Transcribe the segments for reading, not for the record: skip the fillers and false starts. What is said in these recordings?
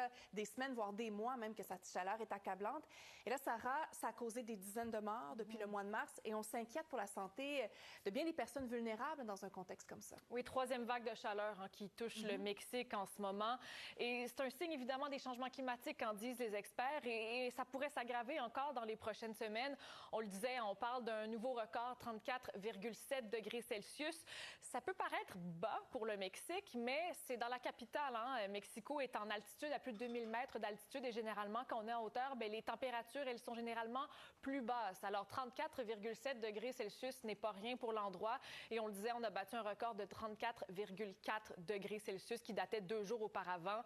déjà des semaines, voire des mois même que cette chaleur est accablante. Et là, Sarah, ça a causé des dizaines de morts depuis le mois de mars et on s'inquiète pour la santé de bien des personnes vulnérables dans un contexte comme ça. Oui, troisième vague de chaleur qui touche le Mexique en ce moment. Et c'est un signe évidemment des changements climatiques, en disent les experts, et ça pourrait s'aggraver encore dans les prochaines semaines. On le disait, on parle d'un nouveau record, 34,7 degrés Celsius. Ça peut paraître bas pour le Mexique, mais c'est dans la capitale. Mexico est en altitude, à plus de 2000 mètres d'altitude, et généralement, quand on est en hauteur, les températures, elles sont généralement plus basses. Alors, 34,7 degrés Celsius n'est pas rien pour l'endroit. Et on le disait, on a battu un record de 34,4 degrés Celsius qui datait 2 jours auparavant.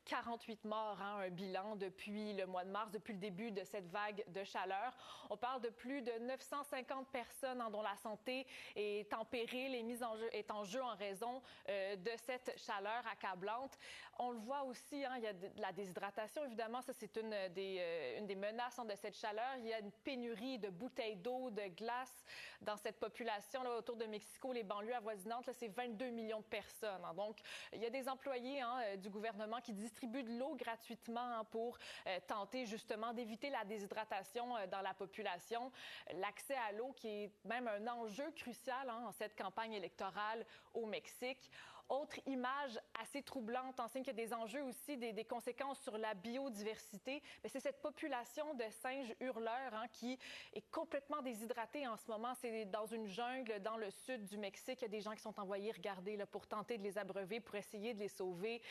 48 morts, un bilan depuis le mois de mars, depuis le début de cette vague de chaleur. On parle de plus de 950 personnes dont la santé est en péril et est en jeu en raison de cette chaleur accablante. On le voit aussi, il y a de la déshydratation, évidemment. Ça, c'est une des menaces de cette chaleur. Il y a une pénurie de bouteilles d'eau, de glace dans cette population là, autour de Mexico, les banlieues avoisinantes. Là, c'est 22 millions de personnes. Donc, il y a des employés du gouvernement qui distribuent de l'eau gratuitement pour tenter justement d'éviter la déshydratation dans la population. L'accès à l'eau qui est même un enjeu crucial en cette campagne électorale au Mexique. Autre image assez troublante, en signe qu'il y a des enjeux aussi, des conséquences sur la biodiversité. Mais c'est cette population de singes hurleurs qui est complètement déshydratée en ce moment. C'est dans une jungle dans le sud du Mexique. Il y a des gens qui sont envoyés regarder là, pour tenter de les abreuver, pour essayer de les sauver.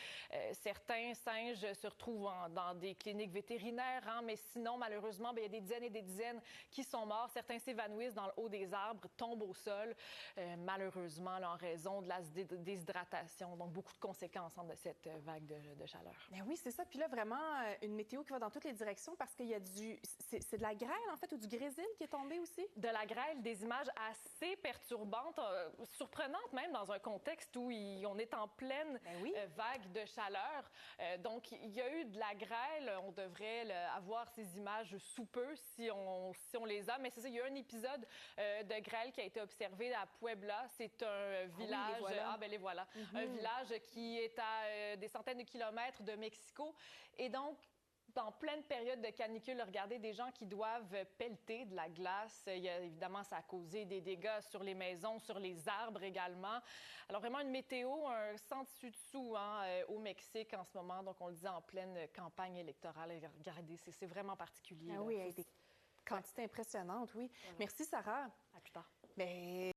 Certains singes se retrouvent dans des cliniques vétérinaires, mais sinon, malheureusement, il y a des dizaines et des dizaines qui sont morts. Certains s'évanouissent dans le haut des arbres, tombent au sol, malheureusement, là, en raison de la déshydratation. Donc, beaucoup de conséquences de cette vague de chaleur. Ben oui, c'est ça. Puis là, vraiment, une météo qui va dans toutes les directions parce qu'il y a c'est de la grêle, en fait, ou du grésil qui est tombé aussi? De la grêle, des images assez perturbantes, surprenantes même, dans un contexte où on est en pleine vague de chaleur. Donc, il y a eu de la grêle. On devrait avoir ces images sous peu si on les a. Mais c'est ça, il y a un épisode de grêle qui a été observé à Puebla. C'est un village... les voilà. les voilà. Un village qui est à des centaines de kilomètres de Mexico. Et donc, en pleine période de canicule, regardez des gens qui doivent pelleter de la glace. Évidemment, ça a causé des dégâts sur les maisons, sur les arbres également. Alors vraiment une météo, un sans dessus-dessous au Mexique en ce moment. Donc, on le disait en pleine campagne électorale. Regardez, c'est vraiment particulier. Ah oui, il y a des quantités impressionnantes, oui. Voilà. Merci, Sarah. À plus tard. Mais...